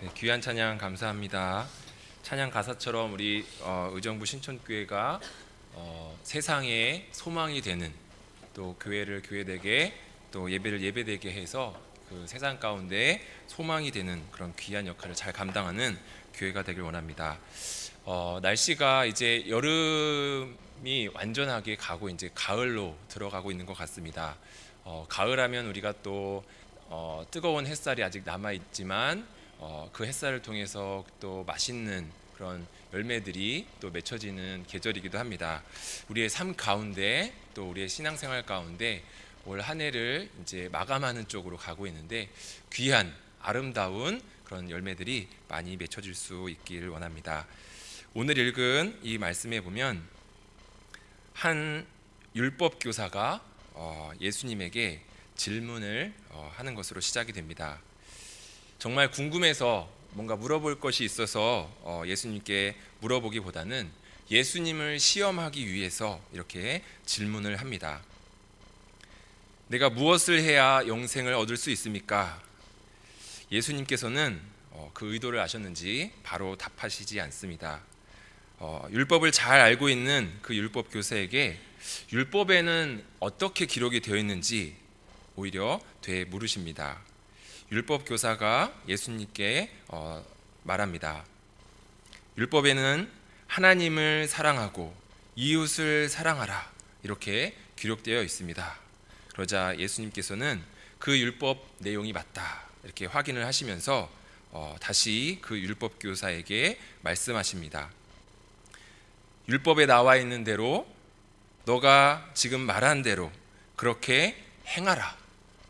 네, 귀한 찬양 감사합니다. 찬양 가사처럼 우리 의정부 신촌교회가 세상에 소망이 되는, 또 교회를 교회되게, 또 예배를 예배되게 해서 그 세상 가운데 소망이 되는 그런 귀한 역할을 잘 감당하는 교회가 되길 원합니다. 날씨가 이제 여름이 완전하게 가고 이제 가을로 들어가고 있는 것 같습니다. 가을하면 우리가 또 뜨거운 햇살이 아직 남아 있지만 그 햇살을 통해서 또 맛있는 그런 열매들이 또 맺혀지는 계절이기도 합니다. 우리의 삶 가운데, 또 우리의 신앙생활 가운데 올 한 해를 이제 마감하는 쪽으로 가고 있는데, 귀한 아름다운 그런 열매들이 많이 맺혀질 수 있기를 원합니다. 오늘 읽은 이 말씀에 보면 한 율법 교사가 예수님에게 질문을 하는 것으로 시작이 됩니다. 정말 궁금해서 뭔가 물어볼 것이 있어서 예수님께 물어보기보다는 예수님을 시험하기 위해서 이렇게 질문을 합니다. 내가 무엇을 해야 영생을 얻을 수 있습니까? 예수님께서는 그 의도를 아셨는지 바로 답하시지 않습니다. 율법을 잘 알고 있는 그 율법 교사에게 율법에는 어떻게 기록이 되어 있는지 오히려 되물으십니다. 율법 교사가 예수님께 말합니다. 율법에는 하나님을 사랑하고 이웃을 사랑하라, 이렇게 기록되어 있습니다. 그러자 예수님께서는 그 율법 내용이 맞다, 이렇게 확인을 하시면서 다시 그 율법 교사에게 말씀하십니다. 율법에 나와 있는 대로, 너가 지금 말한 대로 그렇게 행하라.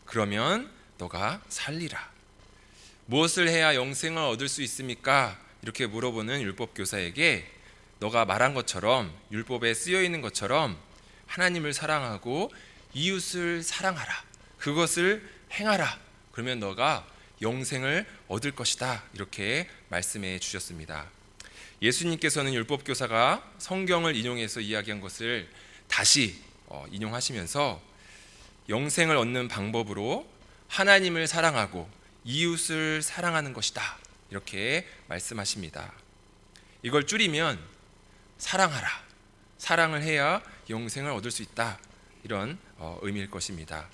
그러면 너가 살리라. 무엇을 해야 영생을 얻을 수 있습니까? 이렇게 물어보는 율법 교사에게 너가 말한 것처럼, 율법에 쓰여 있는 것처럼 하나님을 사랑하고 이웃을 사랑하라, 그것을 행하라. 그러면 너가 영생을 얻을 것이다, 이렇게 말씀해 주셨습니다. 예수님께서는 율법 교사가 성경을 인용해서 이야기한 것을 다시 인용하시면서 영생을 얻는 방법으로 하나님을 사랑하고 이웃을 사랑하는 것이다, 이렇게 말씀하십니다. 이걸 줄이면 사랑하라, 사랑을 해야 영생을 얻을 수 있다, 이런 의미일 것입니다.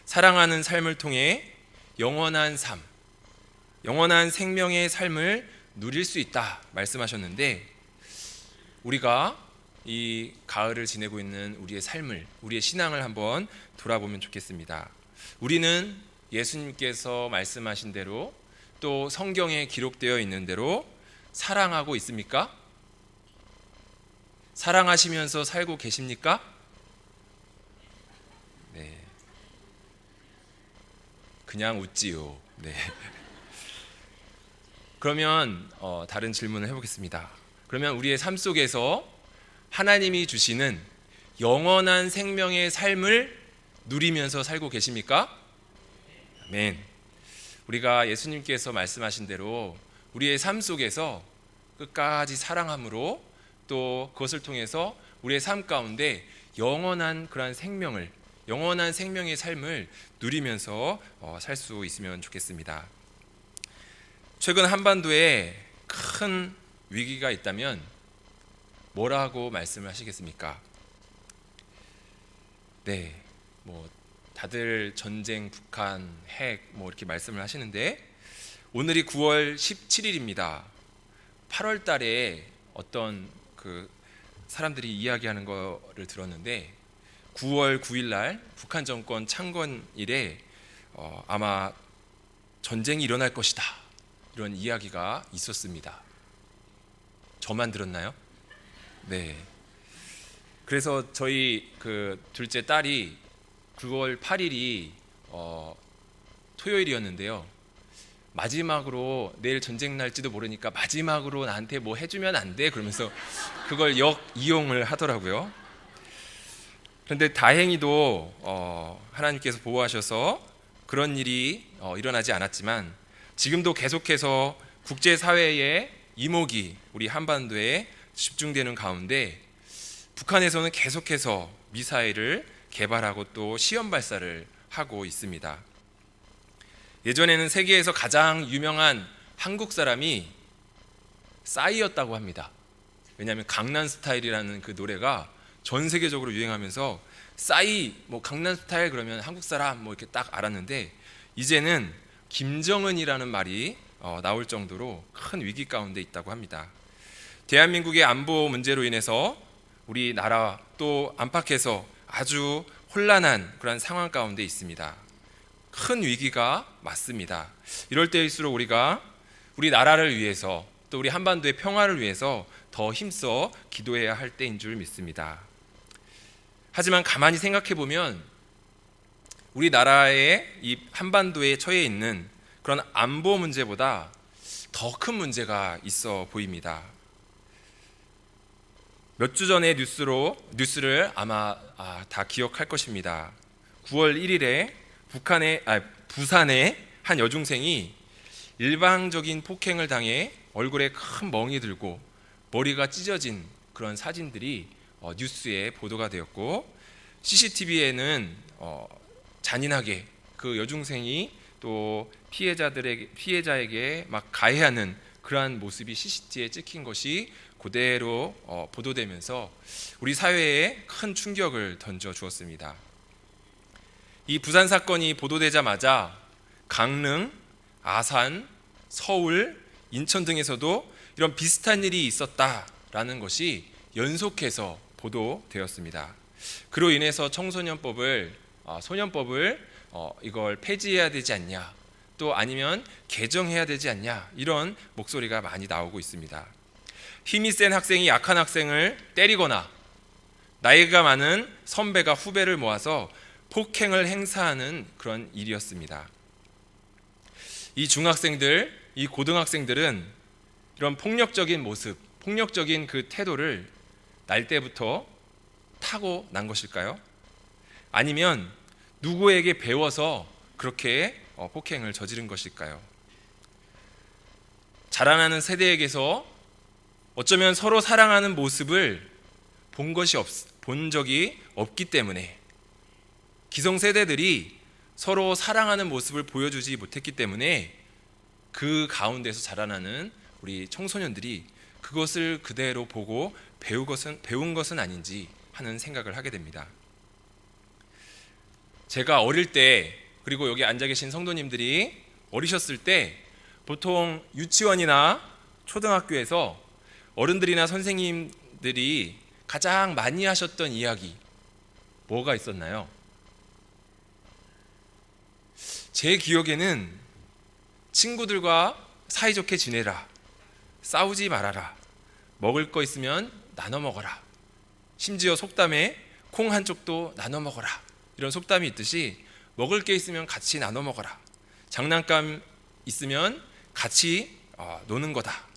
사랑하는 삶을 통해 영원한 삶, 영원한 생명의 삶을 누릴 수 있다 말씀하셨는데, 우리가 이 가을을 지내고 있는 우리의 삶을, 우리의 신앙을 한번 돌아보면 좋겠습니다. 우리는 예수님께서 말씀하신 대로, 또 성경에 기록되어 있는 대로 사랑하고 있습니까? 사랑하시면서 살고 계십니까? 네. 그냥 웃지요. 네. 그러면 다른 질문을 해보겠습니다. 그러면 우리의 삶 속에서 하나님이 주시는 영원한 생명의 삶을 누리면서 살고 계십니까? 아멘. 우리가 예수님께서 말씀하신 대로 우리의 삶 속에서 끝까지 사랑함으로, 또 그것을 통해서 우리의 삶 가운데 영원한 그러한 생명을, 영원한 생명의 삶을 누리면서 살 수 있으면 좋겠습니다. 최근 한반도에 큰 위기가 있다면 뭐라고 말씀을 하시겠습니까? 네, 다들 전쟁, 북한, 핵 이렇게 말씀을 하시는데, 오늘이 9월 17일입니다. 8월 달에 어떤 그 사람들이 이야기하는 거를 들었는데, 9월 9일 날 북한 정권 창건일에 아마 전쟁이 일어날 것이다, 이런 이야기가 있었습니다. 저만 들었나요? 네. 그래서 저희 그 둘째 딸이 9월 8일이 토요일이었는데요. 마지막으로, 내일 전쟁 날지도 모르니까 마지막으로 나한테 뭐 해주면 안 돼? 그러면서 그걸 이용을 하더라고요. 그런데 다행히도 하나님께서 보호하셔서 그런 일이 일어나지 않았지만, 지금도 계속해서 국제사회의 이목이 우리 한반도에 집중되는 가운데 북한에서는 계속해서 미사일을 개발하고 또 시험 발사를 하고 있습니다. 예전에는 세계에서 가장 유명한 한국 사람이 싸이였다고 합니다. 왜냐하면 강남스타일이라는 그 노래가 전 세계적으로 유행하면서 싸이, 뭐 강남스타일 그러면 한국 사람 뭐 이렇게 딱 알았는데, 이제는 김정은이라는 말이 나올 정도로 큰 위기 가운데 있다고 합니다. 대한민국의 안보 문제로 인해서 우리나라 또 안팎에서 아주 혼란한 그런 상황 가운데 있습니다. 큰 위기가 맞습니다. 이럴 때일수록 우리가 우리 나라를 위해서 또 우리 한반도의 평화를 위해서 더 힘써 기도해야 할 때인 줄 믿습니다. 하지만 가만히 생각해 보면 우리나라의 이 한반도에 처해 있는 그런 안보 문제보다 더 큰 문제가 있어 보입니다. 몇 주 전의 뉴스를 아마 다 기억할 것입니다. 9월 1일에 부산의 한 여중생이 일방적인 폭행을 당해 얼굴에 큰 멍이 들고 머리가 찢어진 그런 사진들이 뉴스에 보도가 되었고, CCTV에는 잔인하게 그 여중생이 또 피해자에게 막 가해하는 그러한 모습이 CCTV에 찍힌 것이 그대로 보도되면서 우리 사회에 큰 충격을 던져 주었습니다. 이 부산 사건이 보도되자마자 강릉, 아산, 서울, 인천 등에서도 이런 비슷한 일이 있었다라는 것이 연속해서 보도되었습니다. 그로 인해서 소년법을 이걸 폐지해야 되지 않냐, 또 아니면 개정해야 되지 않냐, 이런 목소리가 많이 나오고 있습니다. 힘이 센 학생이 약한 학생을 때리거나 나이가 많은 선배가 후배를 모아서 폭행을 행사하는 그런 일이었습니다. 이 중학생들, 이 고등학생들은 이런 폭력적인 모습, 폭력적인 그 태도를 날 때부터 타고 난 것일까요? 아니면 누구에게 배워서 그렇게 폭행을 저지른 것일까요? 자라나는 세대에게서 어쩌면 서로 사랑하는 모습을 본 적이 없기 때문에, 기성세대들이 서로 사랑하는 모습을 보여주지 못했기 때문에 그 가운데서 자라나는 우리 청소년들이 그것을 그대로 보고 배운 것은 아닌지 하는 생각을 하게 됩니다. 제가 어릴 때, 그리고 여기 앉아 계신 성도님들이 어리셨을 때 보통 유치원이나 초등학교에서 어른들이나 선생님들이 가장 많이 하셨던 이야기 뭐가 있었나요? 제 기억에는 친구들과 사이좋게 지내라, 싸우지 말아라, 먹을 거 있으면 나눠 먹어라, 심지어 속담에 콩 한 쪽도 나눠 먹어라, 이런 속담이 있듯이 먹을 게 있으면 같이 나눠 먹어라, 장난감 있으면 같이 노는 거다,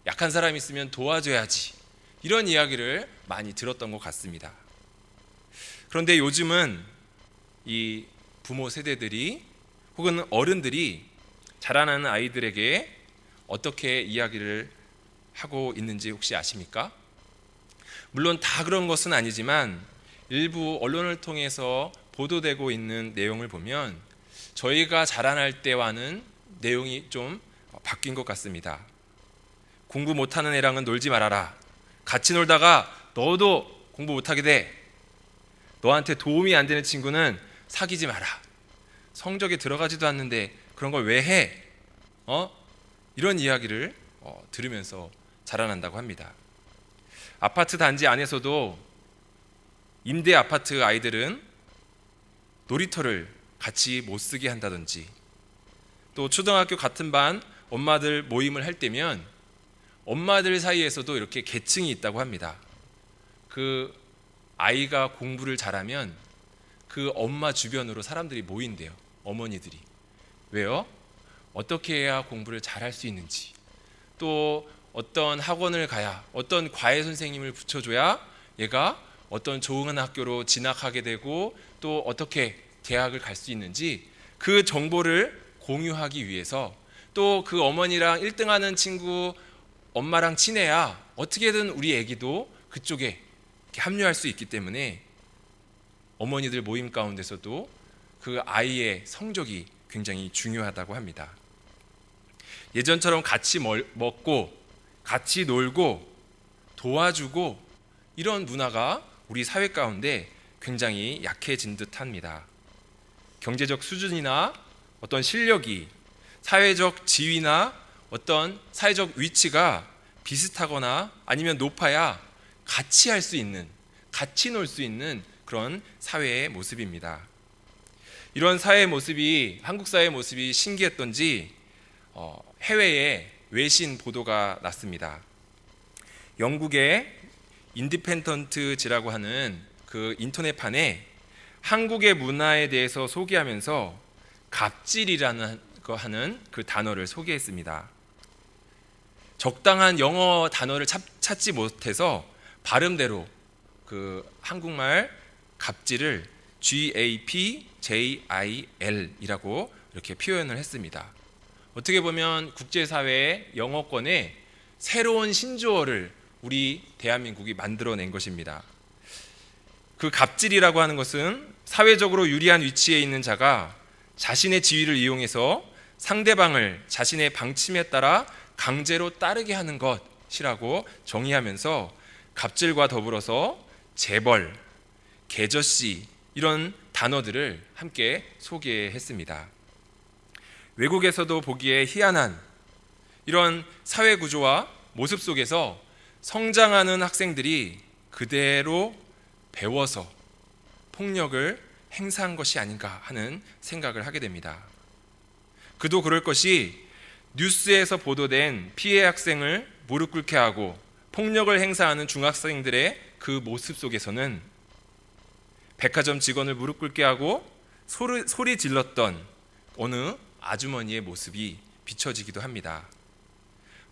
약한 사람 있으면 도와줘야지, 이런 이야기를 많이 들었던 것 같습니다. 그런데 요즘은 이 부모 세대들이 혹은 어른들이 자라나는 아이들에게 어떻게 이야기를 하고 있는지 혹시 아십니까? 물론 다 그런 것은 아니지만 일부 언론을 통해서 보도되고 있는 내용을 보면 저희가 자라날 때와는 내용이 좀 바뀐 것 같습니다. 공부 못하는 애랑은 놀지 말아라, 같이 놀다가 너도 공부 못하게 돼, 너한테 도움이 안 되는 친구는 사귀지 마라, 성적에 들어가지도 않는데 그런 걸 왜 해? 이런 이야기를 들으면서 자라난다고 합니다. 아파트 단지 안에서도 임대 아파트 아이들은 놀이터를 같이 못 쓰게 한다든지, 또 초등학교 같은 반 엄마들 모임을 할 때면 엄마들 사이에서도 이렇게 계층이 있다고 합니다. 그 아이가 공부를 잘하면 그 엄마 주변으로 사람들이 모인대요. 어머니들이. 왜요? 어떻게 해야 공부를 잘할 수 있는지, 또 어떤 학원을 가야, 어떤 과외 선생님을 붙여줘야 얘가 어떤 좋은 학교로 진학하게 되고 또 어떻게 대학을 갈 수 있는지 그 정보를 공유하기 위해서, 또 그 어머니랑 1등하는 친구 엄마랑 친해야 어떻게든 우리 애기도 그쪽에 합류할 수 있기 때문에 어머니들 모임 가운데서도 그 아이의 성적이 굉장히 중요하다고 합니다. 예전처럼 같이 먹고 같이 놀고 도와주고 이런 문화가 우리 사회 가운데 굉장히 약해진 듯합니다. 경제적 수준이나 어떤 실력이, 사회적 지위나 어떤 사회적 위치가 비슷하거나 아니면 높아야 같이 할 수 있는, 같이 놀 수 있는 그런 사회의 모습입니다. 이런 사회의 모습이, 한국 사회의 모습이 신기했던지 해외에 외신 보도가 났습니다. 영국의 인디펜던트지라고 하는 그 인터넷판에 한국의 문화에 대해서 소개하면서 갑질이라는 거 하는 그 단어를 소개했습니다. 적당한 영어 단어를 찾지 못해서 발음대로 그 한국말 갑질을 GAPJIL이라고 이렇게 표현을 했습니다. 어떻게 보면 국제사회의 영어권에 새로운 신조어를 우리 대한민국이 만들어낸 것입니다. 그 갑질이라고 하는 것은 사회적으로 유리한 위치에 있는 자가 자신의 지위를 이용해서 상대방을 자신의 방침에 따라 강제로 따르게 하는 것이라고 정의하면서 갑질과 더불어서 재벌, 개저씨 이런 단어들을 함께 소개했습니다. 외국에서도 보기에 희한한 이런 사회 구조와 모습 속에서 성장하는 학생들이 그대로 배워서 폭력을 행사한 것이 아닌가 하는 생각을 하게 됩니다. 그도 그럴 것이 뉴스에서 보도된 피해 학생을 무릎 꿇게 하고 폭력을 행사하는 중학생들의 그 모습 속에서는 백화점 직원을 무릎 꿇게 하고 소리 질렀던 어느 아주머니의 모습이 비춰지기도 합니다.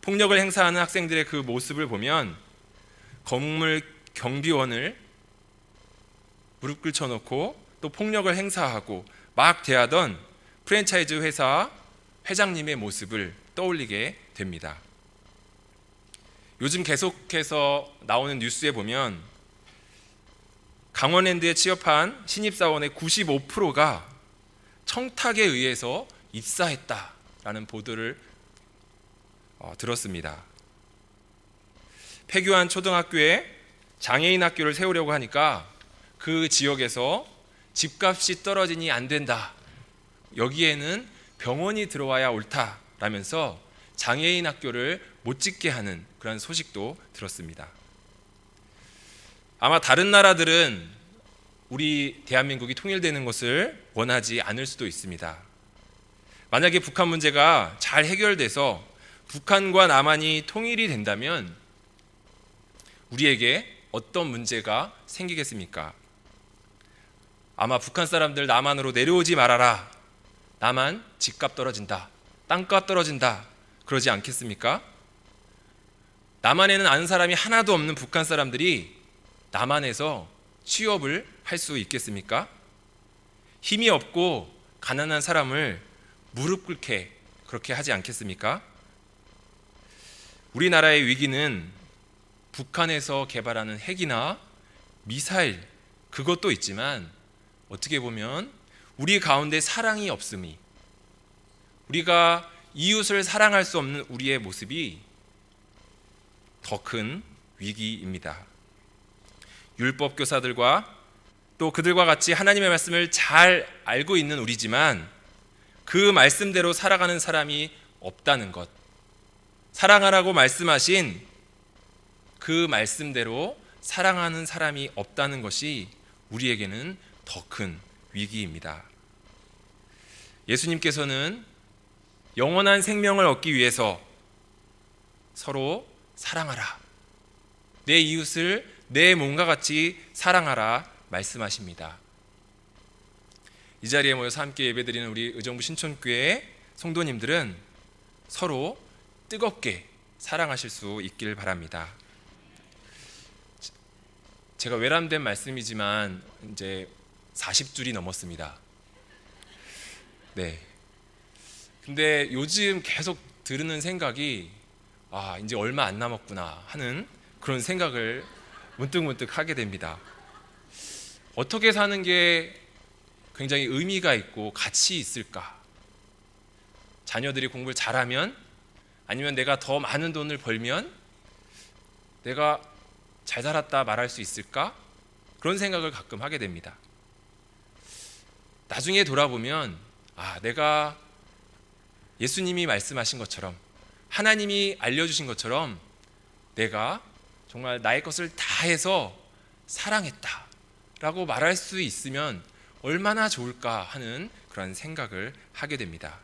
폭력을 행사하는 학생들의 그 모습을 보면 건물 경비원을 무릎 꿇혀놓고 또 폭력을 행사하고 막 대하던 프랜차이즈 회사 회장님의 모습을 떠올리게 됩니다. 요즘 계속해서 나오는 뉴스에 보면 강원랜드에 취업한 신입사원의 95%가 청탁에 의해서 입사했다라는 보도를 들었습니다. 폐교한 초등학교에 장애인 학교를 세우려고 하니까 그 지역에서 집값이 떨어지니 안 된다. 여기에는 병원이 들어와야 옳다라면서 장애인 학교를 못 짓게 하는 그런 소식도 들었습니다. 아마 다른 나라들은 우리 대한민국이 통일되는 것을 원하지 않을 수도 있습니다. 만약에 북한 문제가 잘 해결돼서 북한과 남한이 통일이 된다면 우리에게 어떤 문제가 생기겠습니까? 아마 북한 사람들 남한으로 내려오지 말아라. 남한 집값 떨어진다. 땅값 떨어진다. 그러지 않겠습니까? 남한에는 아는 사람이 하나도 없는 북한 사람들이 남한에서 취업을 할 수 있겠습니까? 힘이 없고 가난한 사람을 무릎 꿇게 그렇게 하지 않겠습니까? 우리나라의 위기는 북한에서 개발하는 핵이나 미사일 그것도 있지만 어떻게 보면 우리 가운데 사랑이 없음이, 우리가 이웃을 사랑할 수 없는 우리의 모습이 더 큰 위기입니다. 율법 교사들과 또 그들과 같이 하나님의 말씀을 잘 알고 있는 우리지만 그 말씀대로 살아가는 사람이 없다는 것, 사랑하라고 말씀하신 그 말씀대로 사랑하는 사람이 없다는 것이 우리에게는 더 큰 위기입니다. 예수님께서는 영원한 생명을 얻기 위해서 서로 사랑하라, 내 이웃을 내 몸과 같이 사랑하라 말씀하십니다. 이 자리에 모여서 함께 예배드리는 우리 의정부 신촌교회 성도님들은 서로 뜨겁게 사랑하실 수 있길 바랍니다. 제가 외람된 말씀이지만 이제 40줄이 넘었습니다. 네. 근데 요즘 계속 들으는 생각이 이제 얼마 안 남았구나 하는 그런 생각을 문득문득 하게 됩니다. 어떻게 사는 게 굉장히 의미가 있고 가치 있을까? 자녀들이 공부를 잘하면 아니면 내가 더 많은 돈을 벌면 내가 잘 살았다 말할 수 있을까? 그런 생각을 가끔 하게 됩니다. 나중에 돌아보면 내가 예수님이 말씀하신 것처럼, 하나님이 알려주신 것처럼 내가 정말 나의 것을 다 해서 사랑했다 라고 말할 수 있으면 얼마나 좋을까 하는 그런 생각을 하게 됩니다.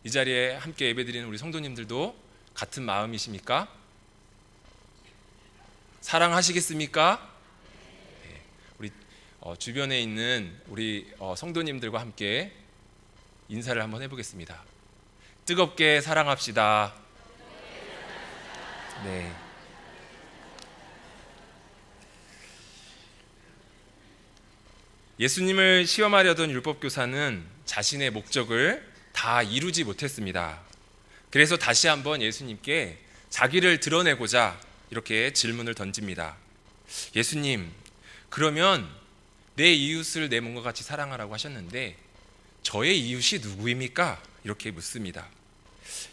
이 자리에 함께 예배드리는 우리 성도님들도 같은 마음이십니까? 사랑하시겠습니까? 네, 우리 주변에 있는 우리 성도님들과 함께 인사를 한번 해보겠습니다. 뜨겁게 사랑합시다. 네. 예수님을 시험하려던 율법교사는 자신의 목적을 다 이루지 못했습니다. 그래서 다시 한번 예수님께 자기를 드러내고자 이렇게 질문을 던집니다. 예수님, 그러면 내 이웃을 내 몸과 같이 사랑하라고 하셨는데 저의 이웃이 누구입니까? 이렇게 묻습니다.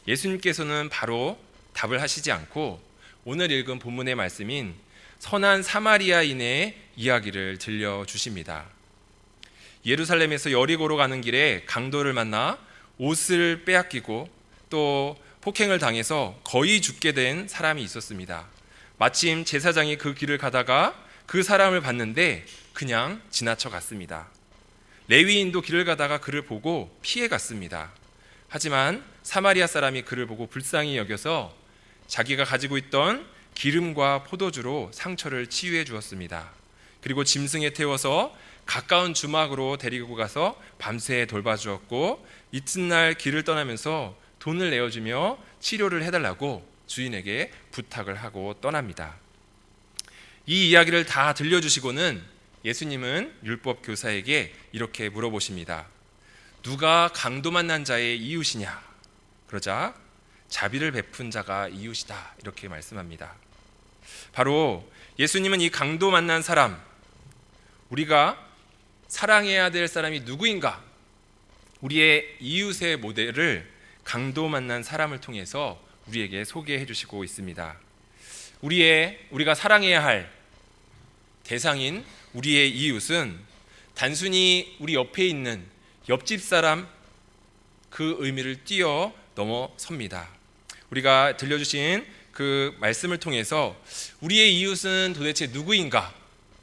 예수님께서는 바로 답을 하시지 않고 오늘 읽은 본문의 말씀인 선한 사마리아인의 이야기를 들려주십니다. 예루살렘에서 여리고로 가는 길에 강도를 만나 옷을 빼앗기고 또 폭행을 당해서 거의 죽게 된 사람이 있었습니다. 마침 제사장이 그 길을 가다가 그 사람을 봤는데 그냥 지나쳐 갔습니다. 레위인도 길을 가다가 그를 보고 피해 갔습니다. 하지만 사마리아 사람이 그를 보고 불쌍히 여겨서 자기가 가지고 있던 기름과 포도주로 상처를 치유해 주었습니다. 그리고 짐승에 태워서 가까운 주막으로 데리고 가서 밤새 돌봐주었고 이튿날 길을 떠나면서 돈을 내어주며 치료를 해달라고 주인에게 부탁을 하고 떠납니다. 이 이야기를 다 들려주시고는 예수님은 율법 교사에게 이렇게 물어보십니다. 누가 강도 만난 자의 이웃이냐? 그러자 자비를 베푼 자가 이웃이다 이렇게 말씀합니다. 바로 예수님은 이 강도 만난 사람, 우리가 사랑해야 될 사람이 누구인가? 우리의 이웃의 모델을 강도 만난 사람을 통해서 우리에게 소개해 주시고 있습니다. 우리가 사랑해야 할 대상인 우리의 이웃은 단순히 우리 옆에 있는 옆집 사람 그 의미를 뛰어넘어섭니다. 우리가 들려주신 그 말씀을 통해서 우리의 이웃은 도대체 누구인가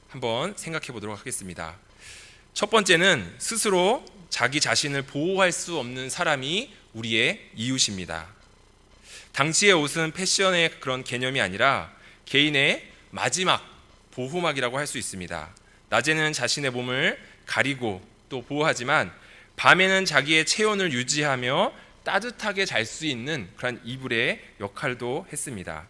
한번 생각해 보도록 하겠습니다. 첫 번째는 스스로 자기 자신을 보호할 수 없는 사람이 우리의 이웃입니다. 당시의 옷은 패션의 그런 개념이 아니라 개인의 마지막 보호막이라고 할 수 있습니다. 낮에는 자신의 몸을 가리고 또 보호하지만 밤에는 자기의 체온을 유지하며 따뜻하게 잘 수 있는 그런 이불의 역할도 했습니다.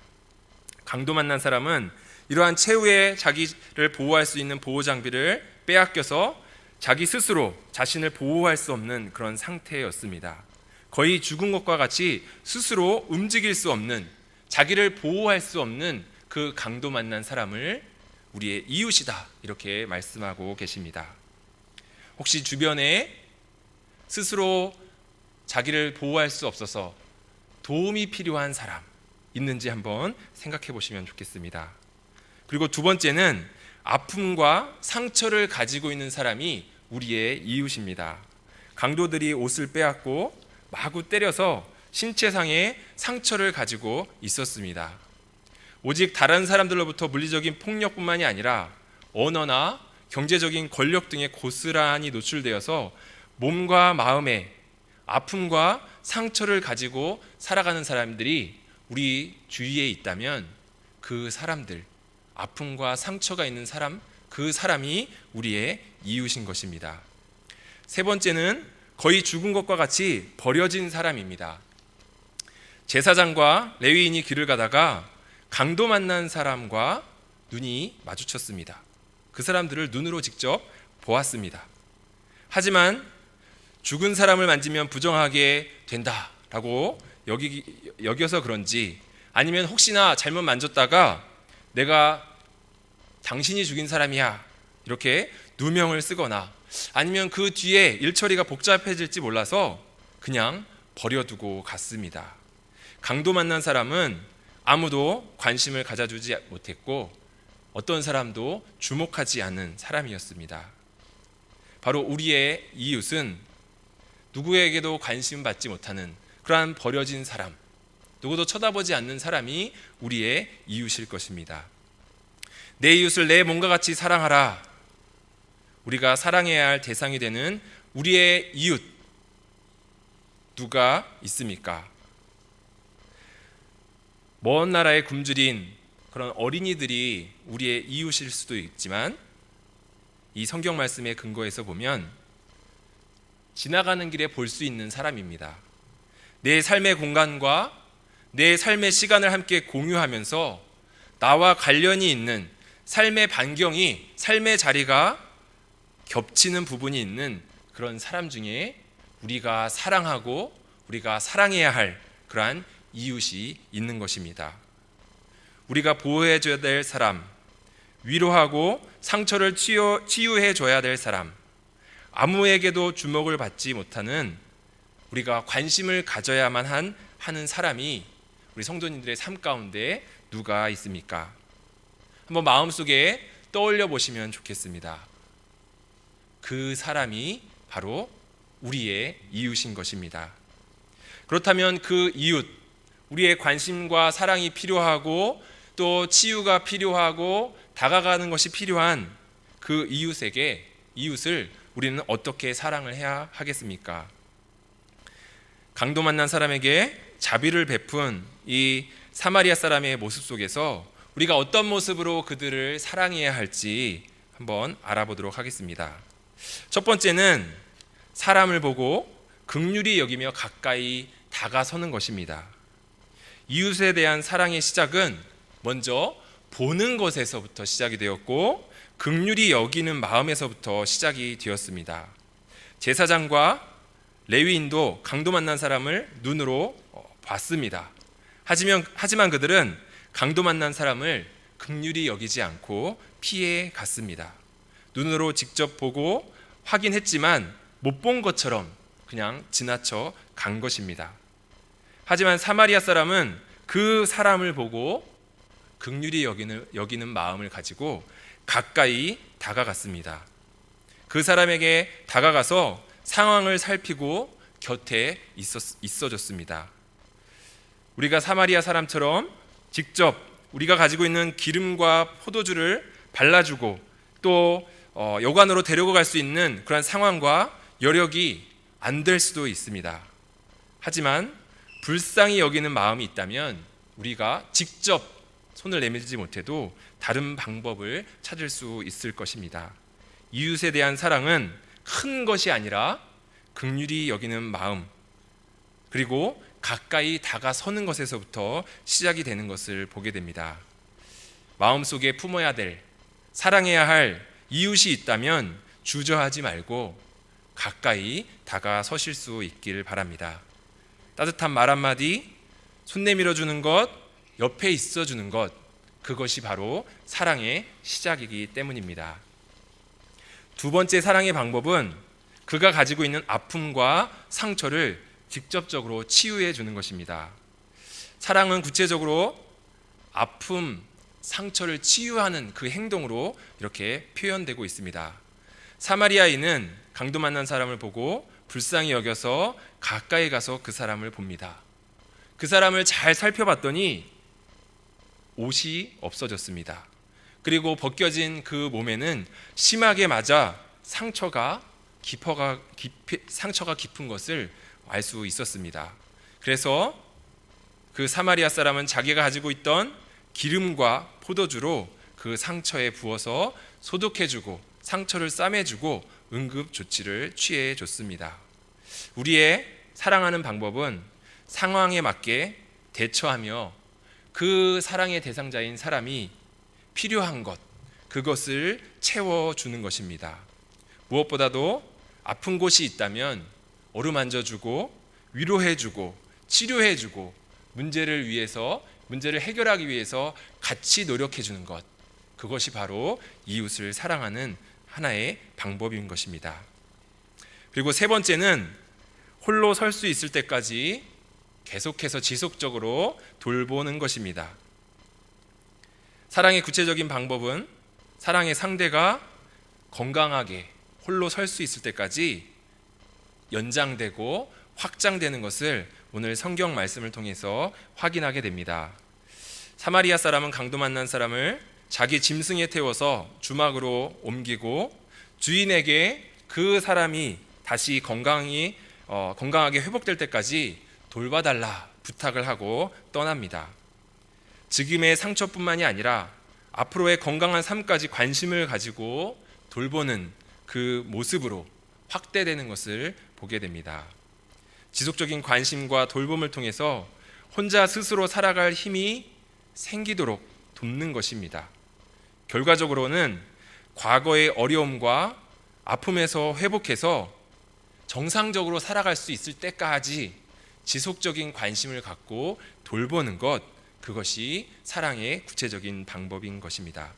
강도 만난 사람은 이러한 최후의 자기를 보호할 수 있는 보호 장비를 빼앗겨서 자기 스스로 자신을 보호할 수 없는 그런 상태였습니다. 거의 죽은 것과 같이 스스로 움직일 수 없는, 자기를 보호할 수 없는 그 강도 만난 사람을 우리의 이웃이다 이렇게 말씀하고 계십니다. 혹시 주변에 스스로 자기를 보호할 수 없어서 도움이 필요한 사람 있는지 한번 생각해 보시면 좋겠습니다. 그리고 두 번째는 아픔과 상처를 가지고 있는 사람이 우리의 이웃입니다. 강도들이 옷을 빼앗고 마구 때려서 신체상의 상처를 가지고 있었습니다. 오직 다른 사람들로부터 물리적인 폭력뿐만이 아니라 언어나 경제적인 권력 등의 고스란히 노출되어서 몸과 마음에 아픔과 상처를 가지고 살아가는 사람들이 우리 주위에 있다면 그 사람들, 아픔과 상처가 있는 사람, 그 사람이 우리의 이웃인 것입니다. 세 번째는 거의 죽은 것과 같이 버려진 사람입니다. 제사장과 레위인이 길을 가다가 강도 만난 사람과 눈이 마주쳤습니다. 그 사람들을 눈으로 직접 보았습니다. 하지만 죽은 사람을 만지면 부정하게 된다라고 여겨서 그런지, 아니면 혹시나 잘못 만졌다가 내가 당신이 죽인 사람이야 이렇게 누명을 쓰거나, 아니면 그 뒤에 일처리가 복잡해질지 몰라서 그냥 버려두고 갔습니다. 강도 만난 사람은 아무도 관심을 가져주지 못했고 어떤 사람도 주목하지 않는 사람이었습니다. 바로 우리의 이웃은 누구에게도 관심 받지 못하는 그러한 버려진 사람, 누구도 쳐다보지 않는 사람이 우리의 이웃일 것입니다. 내 이웃을 내 몸과 같이 사랑하라. 우리가 사랑해야 할 대상이 되는 우리의 이웃, 누가 있습니까? 먼 나라의 굶주린 그런 어린이들이 우리의 이웃일 수도 있지만 이 성경 말씀의 근거에서 보면 지나가는 길에 볼 수 있는 사람입니다. 내 삶의 공간과 내 삶의 시간을 함께 공유하면서 나와 관련이 있는 삶의 반경이, 삶의 자리가 겹치는 부분이 있는 그런 사람 중에 우리가 사랑하고 우리가 사랑해야 할 그러한 이웃이 있는 것입니다. 우리가 보호해줘야 될 사람, 위로하고 상처를 치유해줘야 될 사람, 아무에게도 주목을 받지 못하는 우리가 관심을 가져야만 하는 사람이 우리 성도님들의 삶 가운데 누가 있습니까? 한번 마음속에 떠올려 보시면 좋겠습니다. 그 사람이 바로 우리의 이웃인 것입니다. 그렇다면 그 이웃, 우리의 관심과 사랑이 필요하고 또 치유가 필요하고 다가가는 것이 필요한 그 이웃을 우리는 어떻게 사랑을 해야 하겠습니까? 강도 만난 사람에게 자비를 베푼 이 사마리아 사람의 모습 속에서 우리가 어떤 모습으로 그들을 사랑해야 할지 한번 알아보도록 하겠습니다. 첫 번째는 사람을 보고 긍휼히 여기며 가까이 다가서는 것입니다. 이웃에 대한 사랑의 시작은 먼저 보는 것에서부터 시작이 되었고 긍휼히 여기는 마음에서부터 시작이 되었습니다. 제사장과 레위인도 강도 만난 사람을 눈으로 봤습니다. 하지만 그들은 강도 만난 사람을 긍휼히 여기지 않고 피해 갔습니다. 눈으로 직접 보고 확인했지만 못 본 것처럼 그냥 지나쳐 간 것입니다. 하지만 사마리아 사람은 그 사람을 보고 긍휼히 여기는 마음을 가지고 가까이 다가갔습니다. 그 사람에게 다가가서 상황을 살피고 곁에 있어줬습니다. 우리가 사마리아 사람처럼 직접 우리가 가지고 있는 기름과 포도주를 발라주고 또 여관으로 데리고 갈 수 있는 그런 상황과 여력이 안 될 수도 있습니다. 하지만 불쌍히 여기는 마음이 있다면 우리가 직접 손을 내밀지 못해도 다른 방법을 찾을 수 있을 것입니다. 이웃에 대한 사랑은 큰 것이 아니라 긍휼히 여기는 마음, 그리고 가까이 다가서는 것에서부터 시작이 되는 것을 보게 됩니다. 마음속에 품어야 될, 사랑해야 할 이웃이 있다면 주저하지 말고 가까이 다가서실 수 있길 바랍니다. 따뜻한 말 한마디, 손 내밀어 주는 것, 옆에 있어 주는 것, 그것이 바로 사랑의 시작이기 때문입니다. 두 번째 사랑의 방법은 그가 가지고 있는 아픔과 상처를 직접적으로 치유해 주는 것입니다. 사랑은 구체적으로 아픔, 상처를 치유하는 그 행동으로 이렇게 표현되고 있습니다. 사마리아인은 강도 만난 사람을 보고 불쌍히 여겨서 가까이 가서 그 사람을 봅니다. 그 사람을 잘 살펴봤더니 옷이 없어졌습니다. 그리고 벗겨진 그 몸에는 심하게 맞아 상처가 깊은 것을 알 수 있었습니다. 그래서 그 사마리아 사람은 자기가 가지고 있던 기름과 포도주로 그 상처에 부어서 소독해주고 상처를 싸매주고 응급 조치를 취해줬습니다. 우리의 사랑하는 방법은 상황에 맞게 대처하며 그 사랑의 대상자인 사람이 필요한 것, 그것을 채워주는 것입니다. 무엇보다도 아픈 곳이 있다면 어루만져주고 위로해주고 치료해주고 문제를 해결하기 위해서 같이 노력해주는 것, 그것이 바로 이웃을 사랑하는 하나의 방법인 것입니다. 그리고 세 번째는 홀로 설 수 있을 때까지 계속해서 지속적으로 돌보는 것입니다. 사랑의 구체적인 방법은 사랑의 상대가 건강하게 홀로 설 수 있을 때까지 연장되고 확장되는 것을 오늘 성경 말씀을 통해서 확인하게 됩니다. 사마리아 사람은 강도 만난 사람을 자기 짐승에 태워서 주막으로 옮기고 주인에게 그 사람이 다시 건강하게 회복될 때까지 돌봐달라 부탁을 하고 떠납니다. 지금의 상처뿐만이 아니라 앞으로의 건강한 삶까지 관심을 가지고 돌보는 그 모습으로 확대되는 것을 보게 됩니다. 지속적인 관심과 돌봄을 통해서 혼자 스스로 살아갈 힘이 생기도록 돕는 것입니다. 결과적으로는 과거의 어려움과 아픔에서 회복해서 정상적으로 살아갈 수 있을 때까지 지속적인 관심을 갖고 돌보는 것, 그것이 사랑의 구체적인 방법인 것입니다.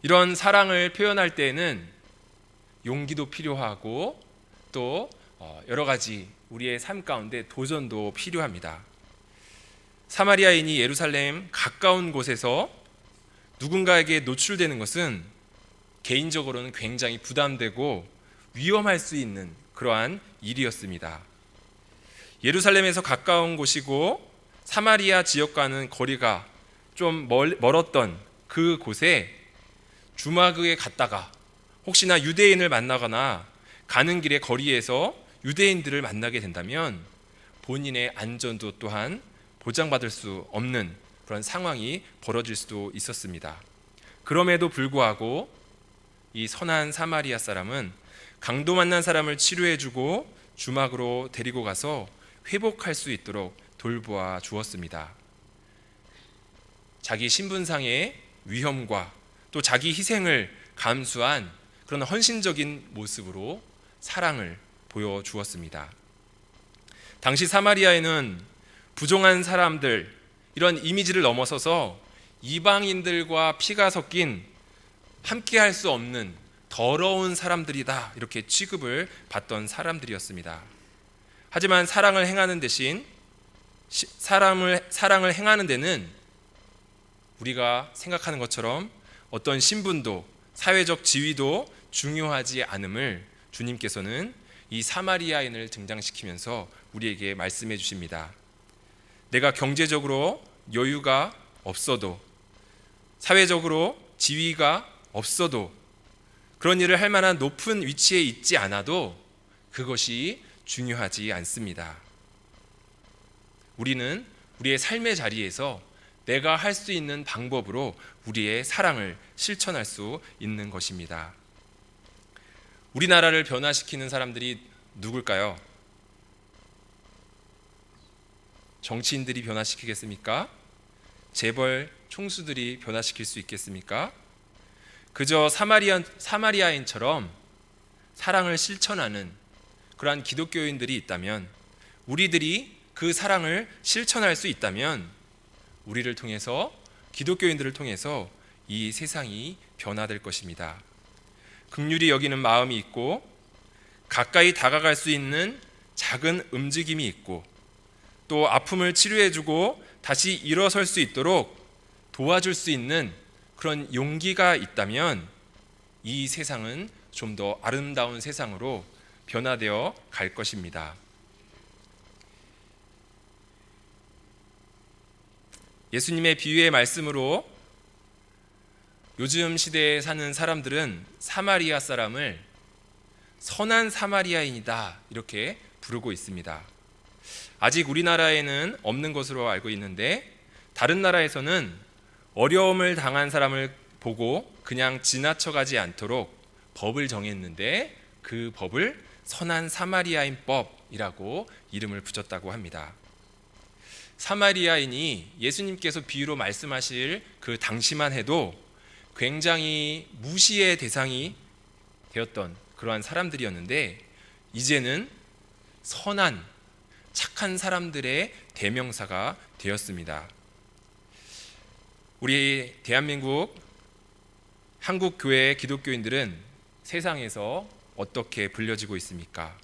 이런 사랑을 표현할 때에는 용기도 필요하고 또 여러 가지 우리의 삶 가운데 도전도 필요합니다. 사마리아인이 예루살렘 가까운 곳에서 누군가에게 노출되는 것은 개인적으로는 굉장히 부담되고 위험할 수 있는 그러한 일이었습니다. 예루살렘에서 가까운 곳이고 사마리아 지역과는 거리가 좀 멀었던 그 곳에 주막에 갔다가 혹시나 유대인을 만나거나 가는 길의 거리에서 유대인들을 만나게 된다면 본인의 안전도 또한 보장받을 수 없는 그런 상황이 벌어질 수도 있었습니다. 그럼에도 불구하고 이 선한 사마리아 사람은 강도 만난 사람을 치료해주고 주막으로 데리고 가서 회복할 수 있도록 돌보아 주었습니다. 자기 신분상의 위험과 또 자기 희생을 감수한 그런 헌신적인 모습으로 사랑을 보여주었습니다. 당시 사마리아에는 부정한 사람들, 이런 이미지를 넘어서서 이방인들과 피가 섞인 함께할 수 없는 더러운 사람들이다, 이렇게 취급을 받던 사람들이었습니다. 하지만 사랑을 행하는 대신 사랑을 행하는 데는 우리가 생각하는 것처럼 어떤 신분도 사회적 지위도 중요하지 않음을 주님께서는 이 사마리아인을 등장시키면서 우리에게 말씀해 주십니다. 내가 경제적으로 여유가 없어도, 사회적으로 지위가 없어도, 그런 일을 할 만한 높은 위치에 있지 않아도 그것이 중요하지 않습니다. 우리는 우리의 삶의 자리에서 내가 할 수 있는 방법으로 우리의 사랑을 실천할 수 있는 것입니다. 우리나라를 변화시키는 사람들이 누굴까요? 정치인들이 변화시키겠습니까? 재벌 총수들이 변화시킬 수 있겠습니까? 그저 사마리아인처럼 사랑을 실천하는 그러한 기독교인들이 있다면, 우리들이 그 사랑을 실천할 수 있다면 우리를 통해서, 기독교인들을 통해서 이 세상이 변화될 것입니다. 긍휼히 여기는 마음이 있고 가까이 다가갈 수 있는 작은 움직임이 있고 또 아픔을 치료해주고 다시 일어설 수 있도록 도와줄 수 있는 그런 용기가 있다면 이 세상은 좀 더 아름다운 세상으로 변화되어 갈 것입니다. 예수님의 비유의 말씀으로 요즘 시대에 사는 사람들은 사마리아 사람을 선한 사마리아인이다, 이렇게 부르고 있습니다. 아직 우리나라에는 없는 것으로 알고 있는데 다른 나라에서는 어려움을 당한 사람을 보고 그냥 지나쳐가지 않도록 법을 정했는데 그 법을 선한 사마리아인법이라고 이름을 붙였다고 합니다. 사마리아인이 예수님께서 비유로 말씀하실 그 당시만 해도 굉장히 무시의 대상이 되었던 그러한 사람들이었는데 이제는 선한 착한 사람들의 대명사가 되었습니다. 우리 대한민국 한국 교회 기독교인들은 세상에서 어떻게 불려지고 있습니까?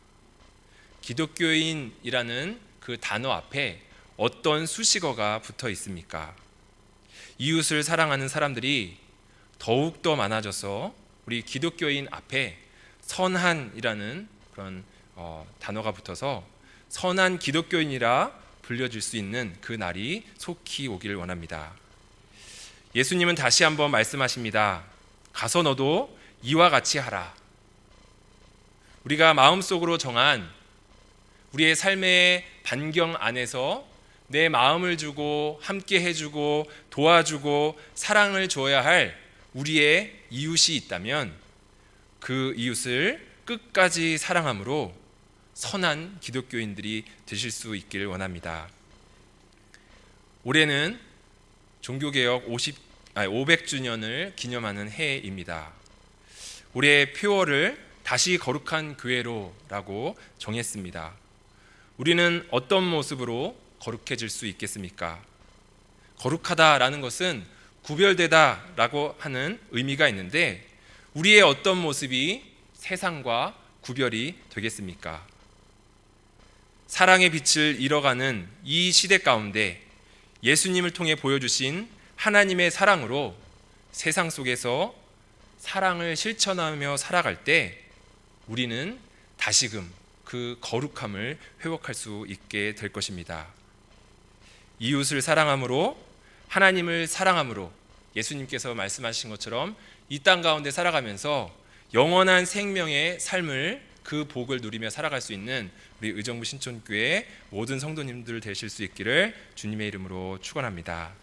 기독교인이라는 그 단어 앞에 어떤 수식어가 붙어 있습니까? 이웃을 사랑하는 사람들이 더욱더 많아져서 우리 기독교인 앞에 선한이라는 그런 단어가 붙어서 선한 기독교인이라 불려질 수 있는 그 날이 속히 오기를 원합니다. 예수님은 다시 한번 말씀하십니다. 가서 너도 이와 같이 하라. 우리가 마음속으로 정한 우리의 삶의 반경 안에서 내 마음을 주고 함께 해주고 도와주고 사랑을 줘야 할 우리의 이웃이 있다면 그 이웃을 끝까지 사랑함으로 선한 기독교인들이 되실 수 있기를 원합니다. 올해는 종교개혁 500주년을 기념하는 해입니다. 올해 표어를 다시 거룩한 교회로라고 정했습니다. 우리는 어떤 모습으로 거룩해질 수 있겠습니까? 거룩하다라는 것은 구별되다라고 하는 의미가 있는데 우리의 어떤 모습이 세상과 구별이 되겠습니까? 사랑의 빛을 잃어가는 이 시대 가운데 예수님을 통해 보여주신 하나님의 사랑으로 세상 속에서 사랑을 실천하며 살아갈 때 우리는 다시금 그 거룩함을 회복할 수 있게 될 것입니다. 이웃을 사랑함으로 하나님을 사랑함으로 예수님께서 말씀하신 것처럼 이 땅 가운데 살아가면서 영원한 생명의 삶을 그 복을 누리며 살아갈 수 있는 우리 의정부 신촌교회 모든 성도님들 되실 수 있기를 주님의 이름으로 축원합니다.